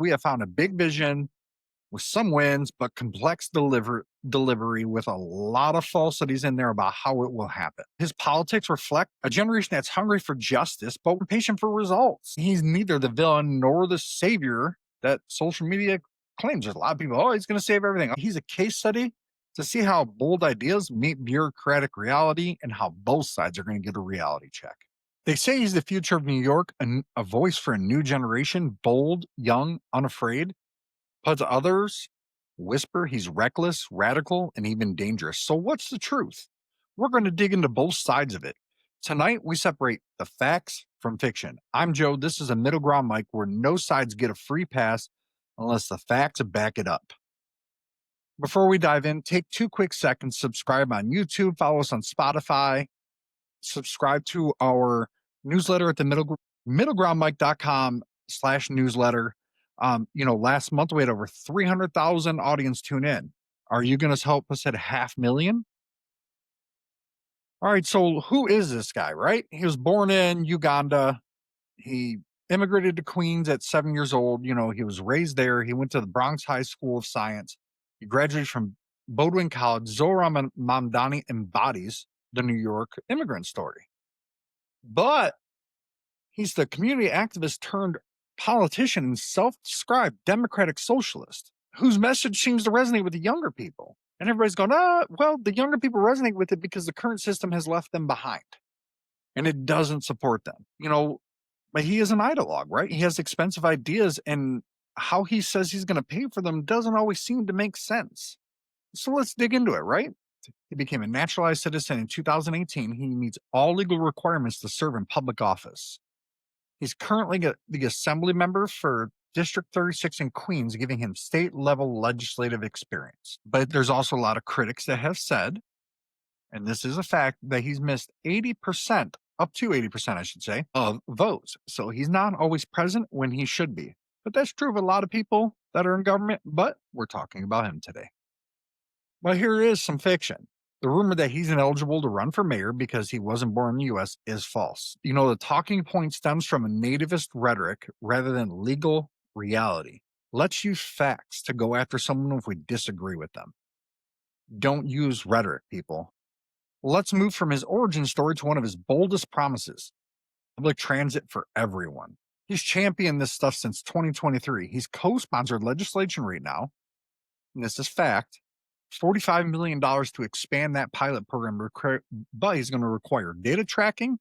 We have found a big vision with some wins, but complex delivery with a lot of falsities in there about how it will happen. His politics reflect a generation that's hungry for justice, but impatient for results. He's neither the villain nor the savior that social media claims. There's a lot of people, oh, he's going to save everything. He's a case study to see how bold ideas meet bureaucratic reality and how both sides are going to get a reality check. They say he's the future of New York, a voice for a new generation, bold, young, unafraid. But others whisper he's reckless, radical, and even dangerous. So, what's the truth? We're going to dig into both sides of it. Tonight, we separate the facts from fiction. I'm Joe. This is a middle ground mic where no sides get a free pass unless the facts back it up. Before we dive in, take 2 quick seconds, subscribe on YouTube, follow us on Spotify, subscribe to our newsletter at the middlegroundmic.com/newsletter. Last month we had over 300,000 audience tune in. Are you going to help us at 500,000? All right. So who is this guy, right? He was born in Uganda. He immigrated to Queens at 7 years old. He was raised there. He went to the Bronx High School of Science. He graduated from Bodwin College. Zohran Mamdani embodies the New York immigrant story. But he's the community activist turned politician and self-described democratic socialist whose message seems to resonate with the younger people. And everybody's going, well, the younger people resonate with it because the current system has left them behind and it doesn't support them. But he is an ideologue, right? He has expensive ideas, and how he says he's going to pay for them doesn't always seem to make sense. So let's dig into it, right? He became a naturalized citizen in 2018. He meets all legal requirements to serve in public office. He's currently the assembly member for District 36 in Queens, giving him state-level legislative experience. But there's also a lot of critics that have said, and this is a fact, that he's missed 80%, up to 80%, I should say, of votes. So he's not always present when he should be. But that's true of a lot of people that are in government, but we're talking about him today. Well, here is some fiction. The rumor that he's ineligible to run for mayor because he wasn't born in the U.S. is false. The talking point stems from a nativist rhetoric rather than legal reality. Let's use facts to go after someone if we disagree with them. Don't use rhetoric, people. Let's move from his origin story to one of his boldest promises: public transit for everyone. He's championed this stuff since 2023. He's co-sponsored legislation right now, and this is fact, $45 million to expand that pilot program, but he's going to require data tracking.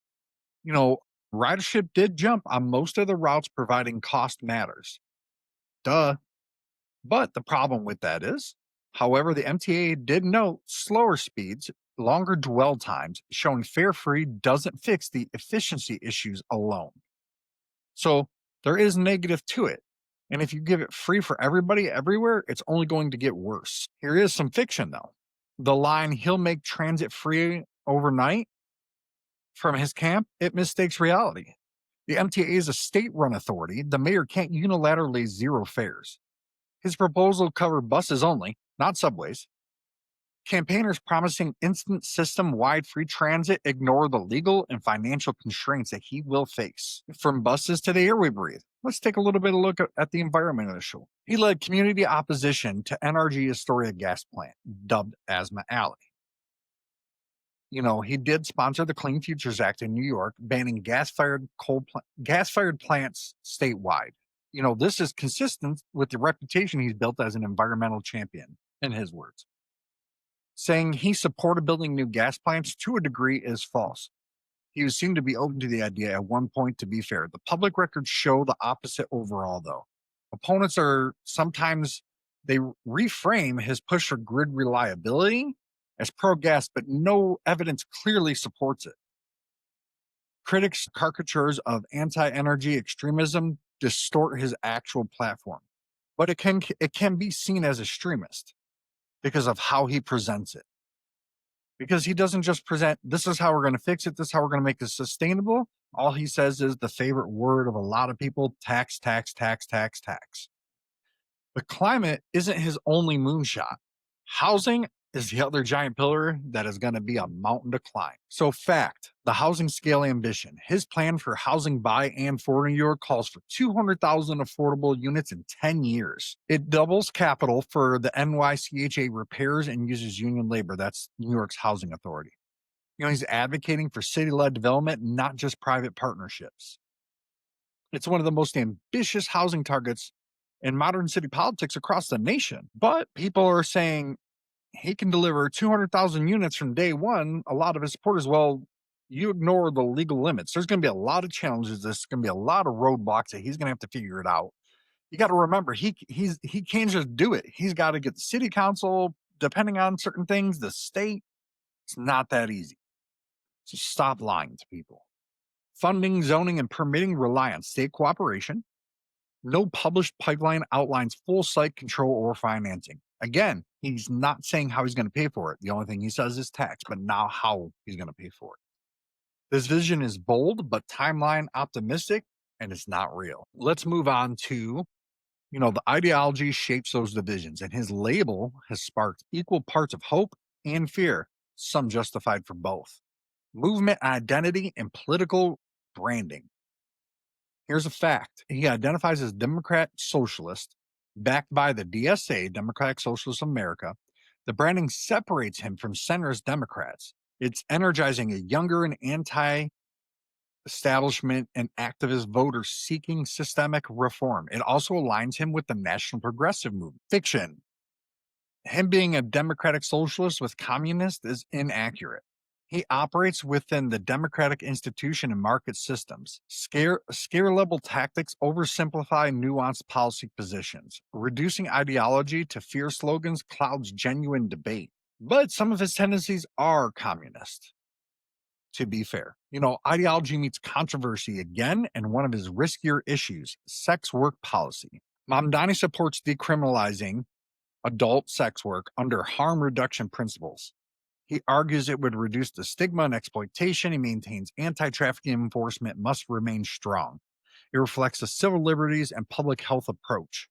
Ridership did jump on most of the routes, providing cost matters. Duh. But the problem with that is, however, the MTA did note slower speeds, longer dwell times, showing fare free doesn't fix the efficiency issues alone. So there is negative to it. And if you give it free for everybody everywhere, it's only going to get worse. Here is some fiction, though. The line, he'll make transit free overnight, from his camp, it mistakes reality. The MTA is a state-run authority. The mayor can't unilaterally zero fares. His proposal covered buses only, not subways. Campaigners promising instant system-wide free transit ignore the legal and financial constraints that he will face. From buses to the air we breathe. Let's take a little bit of a look at the environment issue. He led community opposition to NRG Astoria gas plant, dubbed Asthma Alley. He did sponsor the Clean Futures Act in New York, banning gas-fired plants statewide. This is consistent with the reputation he's built as an environmental champion, in his words. Saying he supported building new gas plants to a degree is false. He seemed to be open to the idea at one point, to be fair. The public records show the opposite overall, though. Opponents they reframe his push for grid reliability as pro-gas, but no evidence clearly supports it. Critics' caricatures of anti-energy extremism distort his actual platform, but it can be seen as extremist because of how he presents it. Because he doesn't just present, this is how we're going to fix it, this is how we're going to make it sustainable. All he says is the favorite word of a lot of people: tax, tax, tax, tax, tax. But climate isn't his only moonshot. Housing is the other giant pillar that is going to be a mountain to climb. So, fact, the housing scale ambition. His plan for housing by and for New York calls for 200,000 affordable units in 10 years. It doubles capital for the NYCHA repairs and uses union labor. That's New York's housing authority. He's advocating for city led development, not just private partnerships. It's one of the most ambitious housing targets in modern city politics across the nation. But people are saying he can deliver 200,000 units from day one. A lot of his supporters, well, you ignore the legal limits. There's going to be a lot of challenges. There's going to be a lot of roadblocks that he's going to have to figure it out. You got to remember, he can't just do it. He's got to get the city council, depending on certain things, the state. It's not that easy. So stop lying to people. Funding, zoning, and permitting rely on state cooperation. No published pipeline outlines full site control or financing. Again, he's not saying how he's going to pay for it. The only thing he says is tax, but not how he's going to pay for it. This vision is bold, but timeline optimistic, and it's not real. Let's move on to, the ideology shapes those divisions, and his label has sparked equal parts of hope and fear, some justified for both. Movement identity and political branding. Here's a fact. He identifies as Democrat Socialist, backed by the DSA, Democratic Socialist America. The branding separates him from centrist Democrats. It's energizing a younger and anti-establishment and activist voters seeking systemic reform. It also aligns him with the National Progressive Movement. Fiction. Him being a Democratic Socialist with communist is inaccurate. He operates within the democratic institution and market systems. Scare level tactics oversimplify nuanced policy positions. Reducing ideology to fear slogans clouds genuine debate. But some of his tendencies are communist, to be fair. Ideology meets controversy again, and one of his riskier issues, sex work policy. Mamdani supports decriminalizing adult sex work under harm reduction principles. He argues it would reduce the stigma and exploitation. He maintains anti-trafficking enforcement must remain strong. It reflects a civil liberties and public health approach,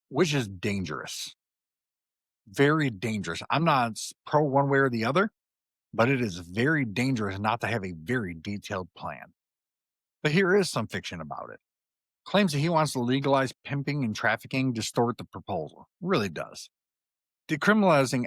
which is dangerous. Very dangerous. I'm not pro one way or the other, but it is very dangerous not to have a very detailed plan. But here is some fiction about it. Claims that he wants to legalize pimping and trafficking distort the proposal. Really does. Decriminalizing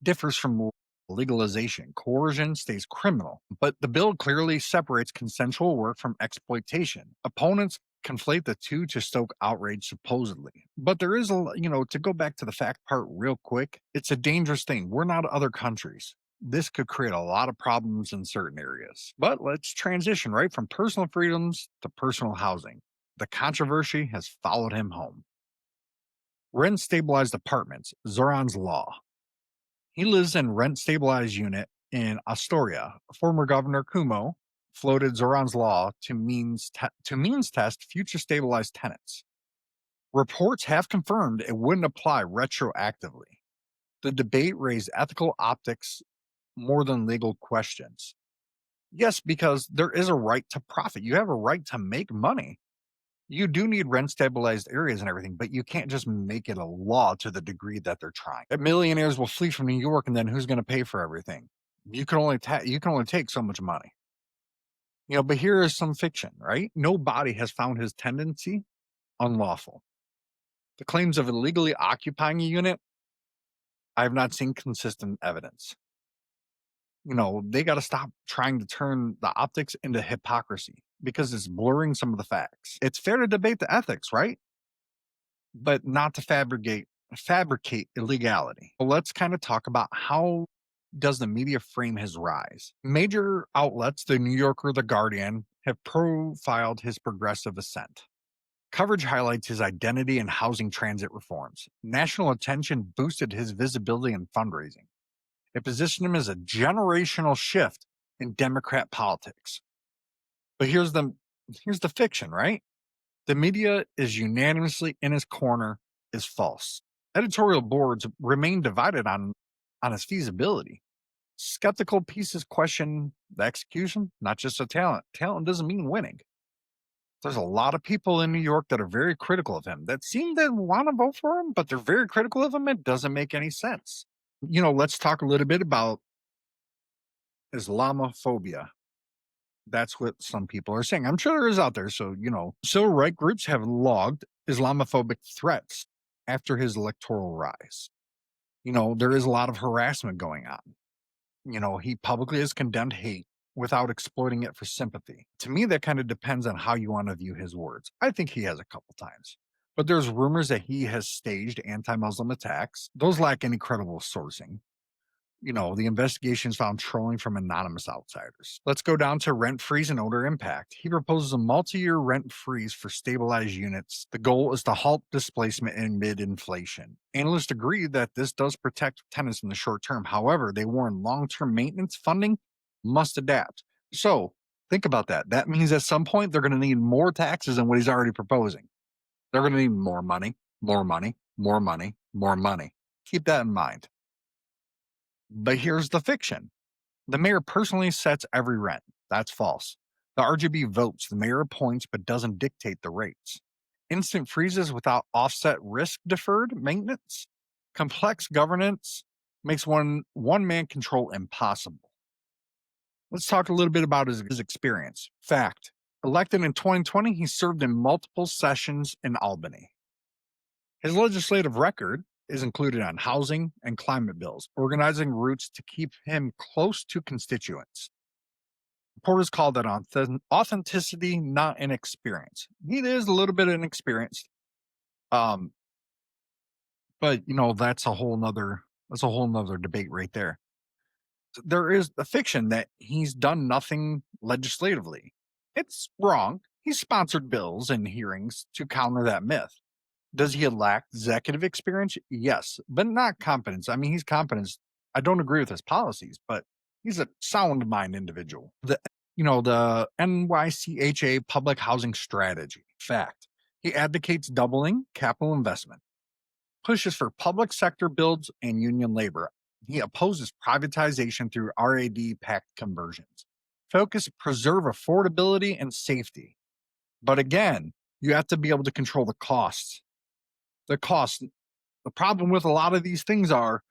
differs from legalization. Coercion stays criminal, but the bill clearly separates consensual work from exploitation. Opponents conflate the two to stoke outrage, supposedly. But there is to go back to the fact part real quick, it's a dangerous thing. We're not other countries. This could create a lot of problems in certain areas. But let's transition right from personal freedoms to personal housing. The controversy has followed him home. Rent stabilized apartments, Zohran's law. He lives in rent-stabilized unit in Astoria. Former Governor Cuomo floated Zohran's law to means test future stabilized tenants. Reports have confirmed it wouldn't apply retroactively. The debate raised ethical optics more than legal questions. Yes, because there is a right to profit. You have a right to make money. You do need rent stabilized areas and everything, but you can't just make it a law to the degree that they're trying. Millionaires will flee from New York, and then who's going to pay for everything? You can only take so much money. But here is some fiction, right? No body has found his tendency unlawful. The claims of illegally occupying a unit, I have not seen consistent evidence. They got to stop trying to turn the optics into hypocrisy because it's blurring some of the facts. It's fair to debate the ethics, right? But not to fabricate illegality. Well, let's kind of talk about how does the media frame his rise. Major outlets, the New Yorker, the Guardian, have profiled his progressive ascent. Coverage highlights his identity and housing transit reforms. National attention boosted his visibility and fundraising. It positioned him as a generational shift in Democrat politics. But here's the fiction, right? The media is unanimously in his corner is false. Editorial boards remain divided on his feasibility. Skeptical pieces question the execution, not just the talent. Talent doesn't mean winning. There's a lot of people in New York that are very critical of him that seem to want to vote for him, but they're very critical of him. It doesn't make any sense. Let's talk a little bit about Islamophobia. That's what some people are saying. I'm sure there is out there. So, civil right groups have logged Islamophobic threats after his electoral rise. There is a lot of harassment going on. He publicly has condemned hate without exploiting it for sympathy. To me, that kind of depends on how you want to view his words. I think he has a couple times. But there's rumors that he has staged anti Muslim attacks. Those lack any credible sourcing. The investigations found trolling from anonymous outsiders. Let's go down to rent freeze and odor impact. He proposes a multi year rent freeze for stabilized units. The goal is to halt displacement amid inflation. Analysts agree that this does protect tenants in the short term. However, they warn long term maintenance funding must adapt. So think about that. That means at some point they're going to need more taxes than what he's already proposing. They're going to need more money, more money, more money, more money. Keep that in mind. But here's the fiction. The mayor personally sets every rent. That's false. The RGB votes, the mayor appoints but doesn't dictate the rates. Instant freezes without offset risk deferred maintenance. Complex governance makes one man control impossible. Let's talk a little bit about his experience. Fact. Elected in 2020, he served in multiple sessions in Albany. His legislative record is included on housing and climate bills, organizing routes to keep him close to constituents. Reporters call that authenticity, not inexperience. He is a little bit inexperienced, but that's a whole nother debate right there. There is the fiction that he's done nothing legislatively. It's wrong. He sponsored bills and hearings to counter that myth. Does he lack executive experience? Yes, but not competence. I mean, he's competent. I don't agree with his policies, but he's a sound mind individual. The NYCHA public housing strategy. Fact. He advocates doubling capital investment, pushes for public sector builds and union labor. He opposes privatization through RAD pact conversions. Focus, preserve affordability and safety. But again, you have to be able to control the costs. The problem with a lot of these things are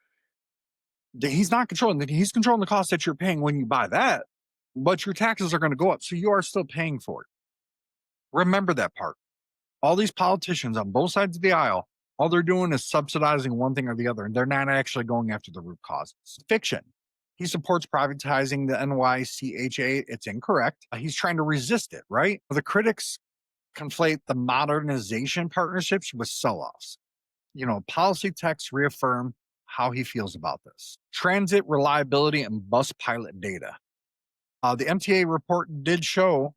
that he's not controlling. He's controlling the cost that you're paying when you buy that, but your taxes are going to go up, so you are still paying for it. Remember that part. All these politicians on both sides of the aisle, all they're doing is subsidizing one thing or the other, and they're not actually going after the root causes. Fiction. He supports privatizing the NYCHA. It's incorrect. He's trying to resist it, right? The critics conflate the modernization partnerships with sell-offs. Policy texts reaffirm how he feels about this. Transit reliability and bus pilot data. The MTA report did show,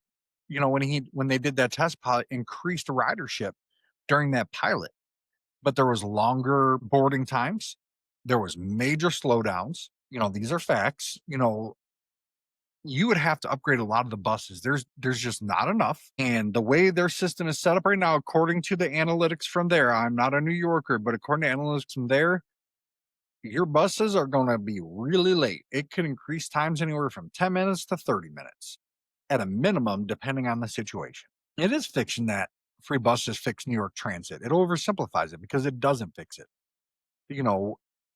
when they did that test pilot, increased ridership during that pilot, but there was longer boarding times. There was major slowdowns. These are facts. You would have to upgrade a lot of the buses. There's just not enough. And the way their system is set up right now, according to the analytics from there, I'm not a New Yorker, but according to analytics from there, your buses are going to be really late. It could increase times anywhere from 10 minutes to 30 minutes at a minimum, depending on the situation. It is fiction that free buses fix New York Transit. It oversimplifies it because it doesn't fix it.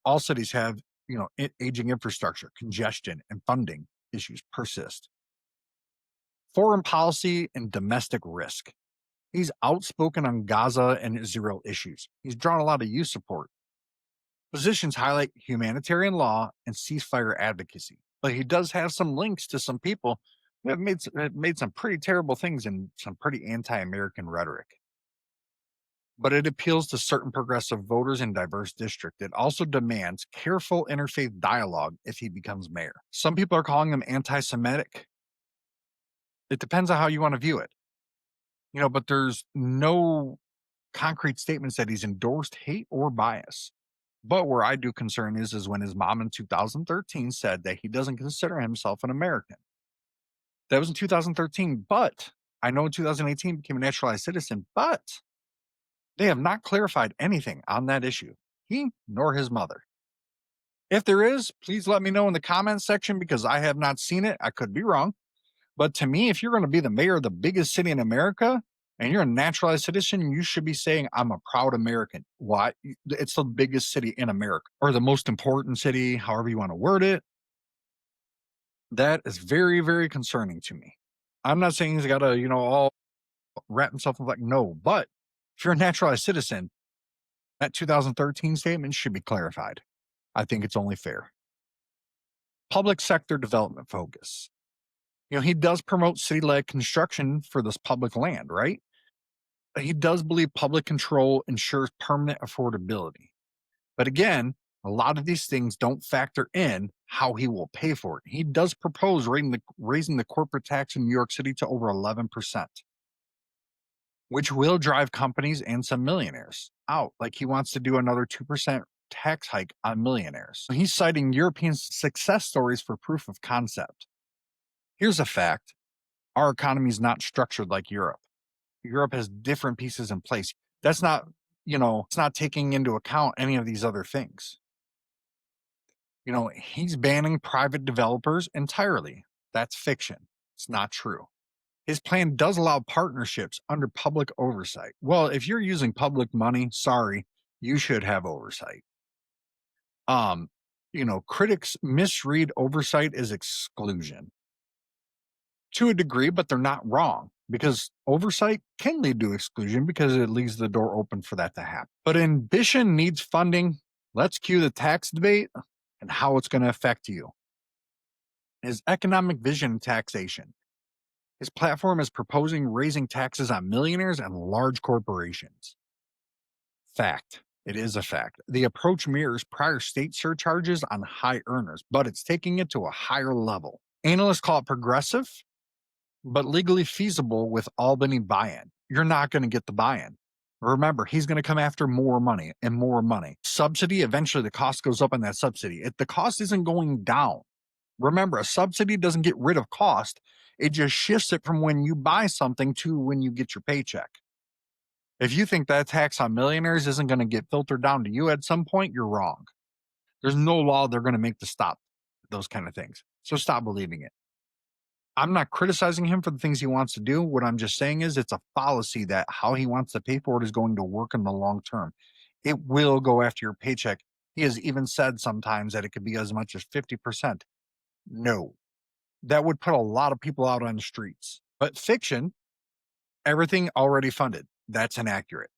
All cities have, aging infrastructure, congestion, and funding issues persist. Foreign policy and domestic risk. He's outspoken on Gaza and Israel issues. He's drawn a lot of youth support. Positions highlight humanitarian law and ceasefire advocacy, but he does have some links to some people who have made some pretty terrible things and some pretty anti-American rhetoric. But it appeals to certain progressive voters in diverse districts. It also demands careful interfaith dialogue if he becomes mayor. Some people are calling him anti-Semitic. It depends on how you want to view it. But there's no concrete statements that he's endorsed hate or bias. But where I do concern is when his mom in 2013 said that he doesn't consider himself an American. That was in 2013, but I know in 2018 became a naturalized citizen, but they have not clarified anything on that issue, he nor his mother. If there is, please let me know in the comments section because I have not seen it. I could be wrong. But to me, if you're going to be the mayor of the biggest city in America, and you're a naturalized citizen, you should be saying, I'm a proud American. Why? It's the biggest city in America or the most important city, however you want to word it. That is very, very concerning to me. I'm not saying he's got to, all wrap himself in like, no, but if you're a naturalized citizen, that 2013 statement should be clarified. I think it's only fair. Public sector development focus. He does promote city led construction for this public land, right? He does believe public control ensures permanent affordability. But again, a lot of these things don't factor in how he will pay for it. He does propose raising the corporate tax in New York City to over 11%, which will drive companies and some millionaires out. Like he wants to do another 2% tax hike on millionaires. He's citing European success stories for proof of concept. Here's a fact: our economy is not structured like Europe. Europe has different pieces in place. That's not, it's not taking into account any of these other things. He's banning private developers entirely. That's fiction. It's not true. His plan does allow partnerships under public oversight. Well, if you're using public money, sorry, you should have oversight. Um, critics misread oversight as exclusion to a degree, but they're not wrong because oversight can lead to exclusion because it leaves the door open for that to happen. But ambition needs funding. Let's cue the tax debate and how it's going to affect you. His economic vision and taxation. His platform is proposing raising taxes on millionaires and large corporations. Fact. It is a fact. The approach mirrors prior state surcharges on high earners, but it's taking it to a higher level. Analysts call it progressive, but legally feasible with Albany buy-in. You're not going to get the buy-in. Remember, he's going to come after more money and more money. Subsidy, eventually the cost goes up on that subsidy. If the cost isn't going down, remember, a subsidy doesn't get rid of cost. It just shifts it from when you buy something to when you get your paycheck. If you think that tax on millionaires isn't going to get filtered down to you at some point, you're wrong. There's no law they're going to make to stop those kind of things. So stop believing it. I'm not criticizing him for the things he wants to do. What I'm just saying is it's a fallacy that how he wants to pay for it is going to work in the long term. It will go after your paycheck. He has even said sometimes that it could be as much as 50%. No, that would put a lot of people out on the streets. But fiction, everything already funded. That's inaccurate.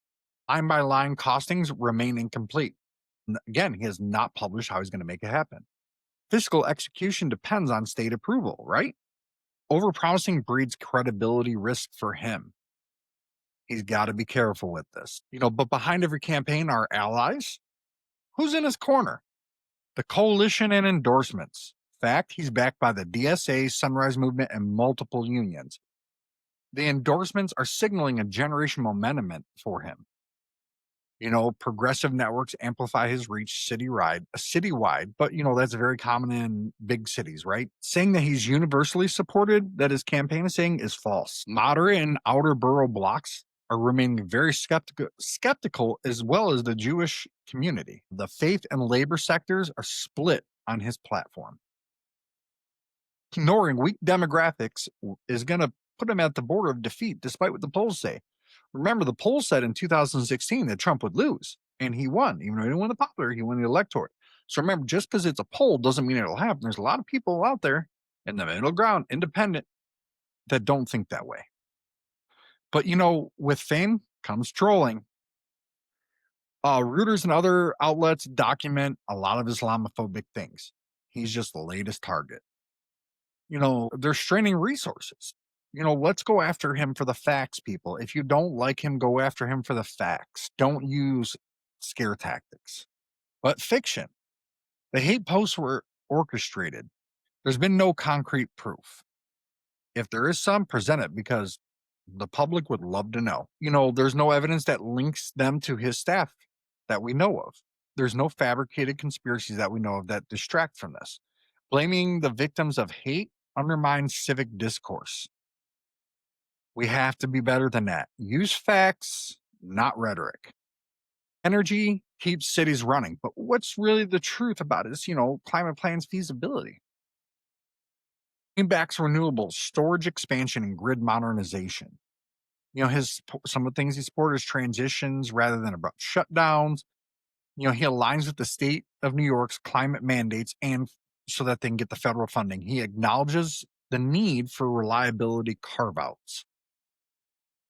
Line by line costings remain incomplete. Again, he has not published how he's going to make it happen. Fiscal execution depends on state approval, right? Overpromising breeds credibility risk for him. He's got to be careful with this. But behind every campaign are allies. Who's in his corner? The coalition and endorsements. Fact, he's backed by the DSA, Sunrise Movement, and multiple unions. The endorsements are signaling a generation momentum for him. Progressive networks amplify his reach citywide, but that's very common in big cities, right? Saying that he's universally supported, that his campaign is saying, is false. Moderate and outer borough blocks are remaining very skeptical, as well as the Jewish community. The faith and labor sectors are split on his platform. Ignoring weak demographics is going to put him at the border of defeat, despite what the polls say. Remember, the polls said in 2016 that Trump would lose, and he won. Even though he didn't win the popular, he won the electorate. So remember, just because it's a poll doesn't mean it'll happen. There's a lot of people out there in the middle ground, independent, that don't think that way. But with fame comes trolling. Reuters and other outlets document a lot of Islamophobic things. He's just the latest target. They're straining resources. Let's go after him for the facts, people. If you don't like him, go after him for the facts. Don't use scare tactics. But fiction. The hate posts were orchestrated. There's been no concrete proof. If there is some, present it because the public would love to know. There's no evidence that links them to his staff that we know of. There's no fabricated conspiracies that we know of that distract from this. Blaming the victims of hate undermines civic discourse. We have to be better than that. Use facts, not rhetoric. Energy keeps cities running, but what's really the truth about it is, climate plan's feasibility. Backs renewables, storage expansion, and grid modernization. Some of the things he supported is transitions rather than abrupt shutdowns. He aligns with the state of New York's climate mandates and so that they can get the federal funding. He acknowledges the need for reliability carve outs,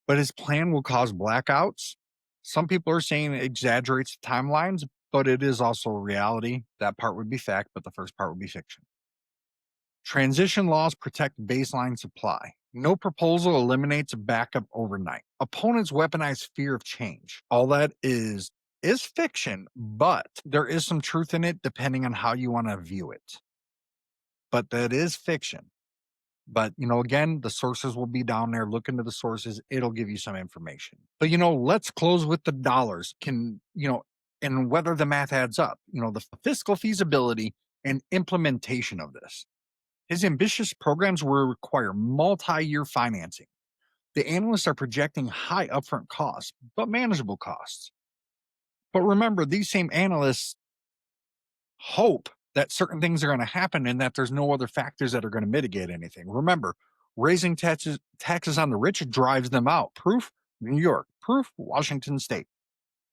but his plan will cause blackouts. Some people are saying it exaggerates the timelines, but it is also a reality. That part would be fact, but the first part would be fiction. Transition laws protect baseline supply. No proposal eliminates a backup overnight. Opponents weaponize fear of change. All that is fiction, but there is some truth in it depending on how you want to view it. But that is fiction. But, again, the sources will be down there. Look into the sources. It'll give you some information. But, let's close with the dollars. And whether the math adds up, the fiscal feasibility and implementation of this. His ambitious programs will require multi-year financing. The analysts are projecting high upfront costs, but manageable costs. But remember, these same analysts hope that certain things are going to happen and that there's no other factors that are going to mitigate anything. Remember, raising taxes on the rich drives them out. Proof, New York. Proof, Washington State.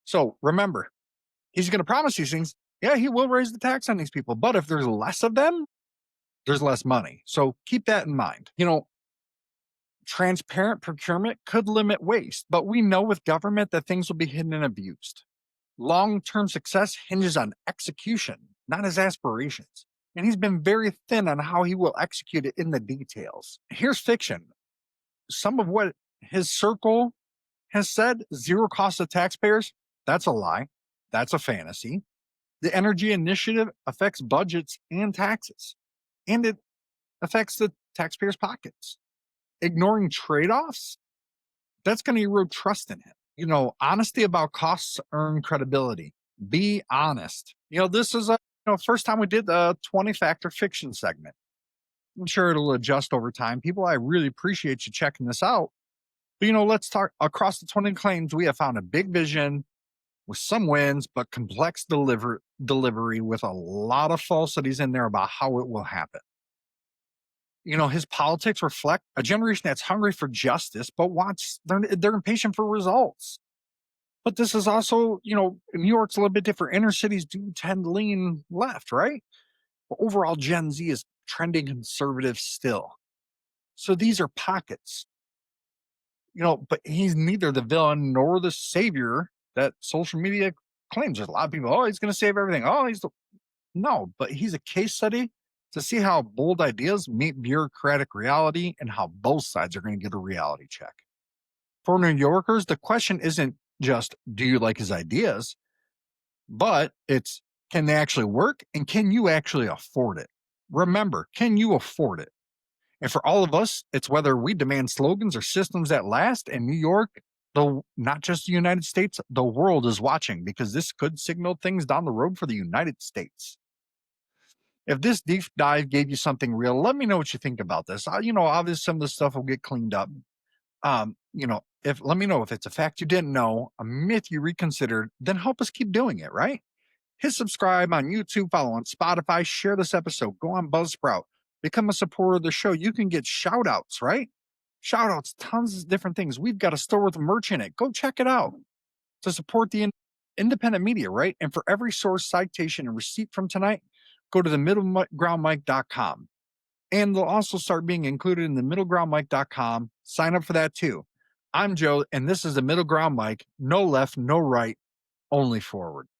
So remember, he's going to promise these things. Yeah, he will raise the tax on these people. But if there's less of them, there's less money. So keep that in mind. Transparent procurement could limit waste, but we know with government that things will be hidden and abused. Long-term success hinges on execution, not his aspirations. And he's been very thin on how he will execute it in the details. Here's fiction. Some of what his circle has said, zero cost to taxpayers, that's a lie. That's a fantasy. The energy initiative affects budgets and taxes, and it affects the taxpayers' pockets. Ignoring trade-offs, that's going to erode trust in him. Honesty about costs earn credibility. Be honest. This is first time we did the 20-factor fiction segment. I'm sure it'll adjust over time. People, I really appreciate you checking this out. But let's talk across the 20 claims. We have found a big vision with some wins, but complex delivery with a lot of falsities in there about how it will happen. His politics reflect a generation that's hungry for justice, but they're impatient for results. But this is also, New York's a little bit different. Inner cities do tend to lean left, right? But overall, Gen Z is trending conservative still. So these are pockets, but he's neither the villain nor the savior that social media claims. There's a lot of people, he's going to save everything. No, but he's a case study to see how bold ideas meet bureaucratic reality and how both sides are going to get a reality check. For New Yorkers, the question isn't just, do you like his ideas? But it's, can they actually work? And can you actually afford it? Remember, can you afford it? And for all of us, it's whether we demand slogans or systems that last. And New York, though not just the United States, the world is watching, because this could signal things down the road for the United States. If this deep dive gave you something real, let me know what you think about this. Obviously some of the stuff will get cleaned up. Let me know if it's a fact you didn't know, a myth you reconsidered, then help us keep doing it, right? Hit subscribe on YouTube, follow on Spotify, share this episode, go on Buzzsprout, become a supporter of the show. You can get shout outs, right? Shout outs, tons of different things. We've got a store with merch in it. Go check it out to support the independent media, right? And for every source, citation, and receipt from tonight, go to the MiddleGroundMic.com. And they'll also start being included in the MiddleGroundMic.com. Sign up for that too. I'm Joe, and this is the Middle Ground Mic. No left, no right, only forward.